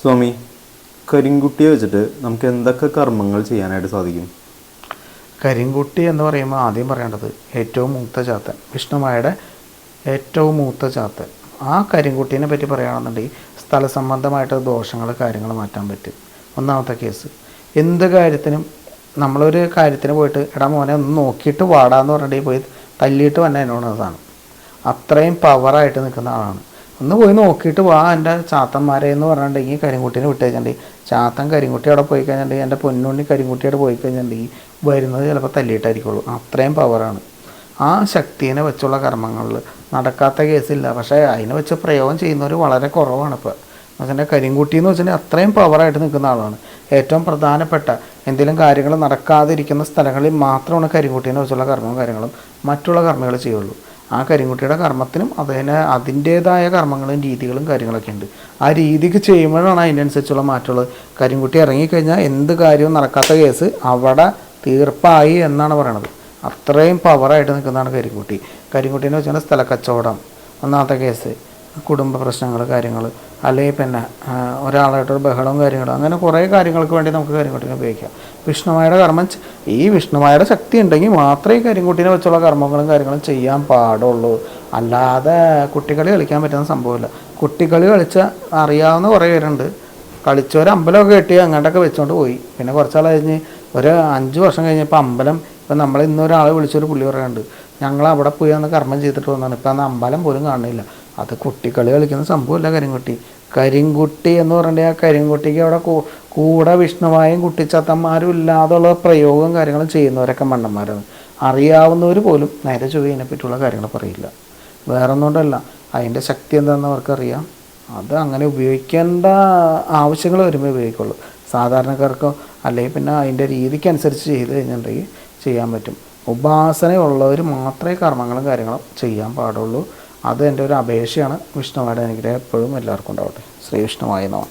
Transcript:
സ്വാമി, കരിങ്കുട്ടിയെ വെച്ചിട്ട് നമുക്ക് എന്തൊക്കെ കർമ്മങ്ങൾ ചെയ്യാനായിട്ട് സാധിക്കും? കരിങ്കുട്ടി എന്ന് പറയുമ്പോൾ ആദ്യം പറയേണ്ടത് ഏറ്റവും മൂത്ത ചാത്തൻ, വിഷ്ണുമായുടെ ഏറ്റവും മൂത്ത ചാത്തൻ. ആ കരിങ്കുട്ടീനെ പറ്റി പറയുകയാണെന്നുണ്ടെങ്കിൽ സ്ഥല സംബന്ധമായിട്ട് ദോഷങ്ങൾ കാര്യങ്ങൾ മാറ്റാൻ പറ്റും. ഒന്നാമത്തെ കേസ്, എന്ത് കാര്യത്തിനും നമ്മളൊരു കാര്യത്തിന് പോയിട്ട് എടാ മോനെ ഒന്ന് നോക്കിയിട്ട് വാടാന്ന് പറഞ്ഞിട്ട് പോയി തല്ലിയിട്ട് വന്നെ എന്നോടതാണ്. അത്രയും പവറായിട്ട് നിൽക്കുന്ന ആളാണ്. ഒന്ന് പോയി നോക്കിയിട്ട് വാ എൻ്റെ ചാത്തന്മാരെ എന്ന് പറഞ്ഞിട്ടുണ്ടെങ്കിൽ കരിങ്കുട്ടീനെ വിട്ട് കഴിഞ്ഞിട്ടുണ്ടെങ്കിൽ ചാത്തൻ കരിങ്കുട്ടി അവിടെ പോയി കഴിഞ്ഞിട്ടുണ്ടെങ്കിൽ എൻ്റെ പൊന്നുണ്ണി കരിങ്കുട്ടിയോട് പോയി കഴിഞ്ഞിട്ടുണ്ടെങ്കിൽ വരുന്നത് ചിലപ്പോൾ തല്ലിയിട്ടായിരിക്കുള്ളൂ. അത്രയും പവറാണ്. ആ ശക്തിനെ വെച്ചുള്ള കർമ്മങ്ങളിൽ നടക്കാത്ത കേസില്ല. പക്ഷേ അതിനെ വെച്ച് പ്രയോഗം ചെയ്യുന്നവർ വളരെ കുറവാണ് ഇപ്പോൾ. എന്നുവെച്ചാൽ കരിങ്കുട്ടി എന്ന് വെച്ചിട്ടുണ്ടെങ്കിൽ അത്രയും പവറായിട്ട് നിൽക്കുന്ന ആളാണ്. ഏറ്റവും പ്രധാനപ്പെട്ട എന്തെങ്കിലും കാര്യങ്ങൾ നടക്കാതിരിക്കുന്ന സ്ഥലങ്ങളിൽ മാത്രമാണ് കരിങ്കുട്ടീനെ വെച്ചുള്ള കർമ്മവും കാര്യങ്ങളും മറ്റുള്ള കർമ്മങ്ങൾ ചെയ്യുള്ളൂ. ആ കരിങ്കുട്ടിയുടെ കർമ്മത്തിനും അതിൻ്റേതായ കർമ്മങ്ങളും രീതികളും കാര്യങ്ങളൊക്കെ ഉണ്ട്. ആ രീതിക്ക് ചെയ്യുമ്പോഴാണ് അതിനനുസരിച്ചുള്ള മാറ്റമുള്ളത്. കരിങ്കുട്ടി ഇറങ്ങിക്കഴിഞ്ഞാൽ എന്ത് കാര്യവും നടക്കാത്ത കേസ് അവിടെ തീർപ്പായി എന്നാണ് പറയണത്. അത്രയും പവറായിട്ട് നിൽക്കുന്നതാണ് കരിങ്കുട്ടി. കരിങ്കുട്ടീനെ വെച്ചാൽ സ്ഥല കച്ചവടം ഒന്നാമത്തെ കേസ്, കുടുംബ പ്രശ്നങ്ങൾ കാര്യങ്ങൾ, അല്ലെങ്കിൽ പിന്നെ ഒരാളായിട്ടൊരു ബഹളവും കാര്യങ്ങളും, അങ്ങനെ കുറേ കാര്യങ്ങൾക്ക് വേണ്ടി നമുക്ക് കരിങ്കുട്ടീനെ ഉപയോഗിക്കാം. വിഷ്ണുമായുടെ കർമ്മം, ഈ വിഷ്ണുമായുടെ ശക്തി ഉണ്ടെങ്കിൽ മാത്രമേ ഈ കരിങ്കുട്ടീനെ വെച്ചുള്ള കർമ്മങ്ങളും കാര്യങ്ങളും ചെയ്യാൻ പാടുള്ളൂ. അല്ലാതെ കുട്ടികളി കളിക്കാൻ പറ്റുന്ന സംഭവമില്ല. കുട്ടികളി കളിച്ചാൽ അറിയാവുന്ന കുറേ പേരുണ്ട്. കളിച്ചവർ അമ്പലമൊക്കെ കെട്ടി അങ്ങോട്ടൊക്കെ വെച്ചുകൊണ്ട് പോയി. പിന്നെ കുറച്ചാൾ കഴിഞ്ഞ് ഒരു 5 വർഷം കഴിഞ്ഞപ്പോൾ അമ്പലം, ഇപ്പം നമ്മൾ ഇന്നൊരാളെ വിളിച്ചൊരു പുള്ളി പറയാറുണ്ട്, ഞങ്ങൾ അവിടെ പോയി അന്ന് കർമ്മം ചെയ്തിട്ട് വന്നതാണ്, ഇപ്പം അന്ന് അമ്പലം പോലും കാണുന്നില്ല. അത് കുട്ടിക്കളി കളിക്കുന്ന സംഭവമല്ല കരിങ്കുട്ടി. കരിങ്കുട്ടി എന്ന് പറഞ്ഞിട്ടുണ്ടെങ്കിൽ ആ കരിങ്കുട്ടിക്ക് അവിടെ കൂടെ വിഷ്ണുവായും കുട്ടിച്ചത്തന്മാരും ഇല്ലാതുള്ള പ്രയോഗവും കാര്യങ്ങളും ചെയ്യുന്നവരൊക്കെ മണ്ണന്മാരാണ്. അറിയാവുന്നവർ പോലും നേരെ ചൊവ്വതിനെ പറ്റിയുള്ള കാര്യങ്ങൾ പറയില്ല. വേറെ ഒന്നുകൊണ്ടല്ല, അതിൻ്റെ ശക്തി എന്താണെന്ന് അവർക്കറിയാം. അത് അങ്ങനെ ഉപയോഗിക്കേണ്ട ആവശ്യങ്ങൾ വരുമ്പോൾ ഉപയോഗിക്കുള്ളൂ. സാധാരണക്കാർക്കോ അല്ലെങ്കിൽ പിന്നെ അതിൻ്റെ രീതിക്കനുസരിച്ച് ചെയ്ത് കഴിഞ്ഞിട്ടുണ്ടെങ്കിൽ ചെയ്യാൻ പറ്റും. ഉപാസനയുള്ളവർ മാത്രമേ കർമ്മങ്ങളും കാര്യങ്ങളും ചെയ്യാൻ പാടുള്ളൂ. അത് എൻ്റെ ഒരു അപേക്ഷയാണ്. വിഷ്ണുവായുടെ അനുഗ്രഹം എപ്പോഴും എല്ലാവർക്കും ഉണ്ടാവട്ടെ. ശ്രീ വിഷ്ണുവായ നമഃ.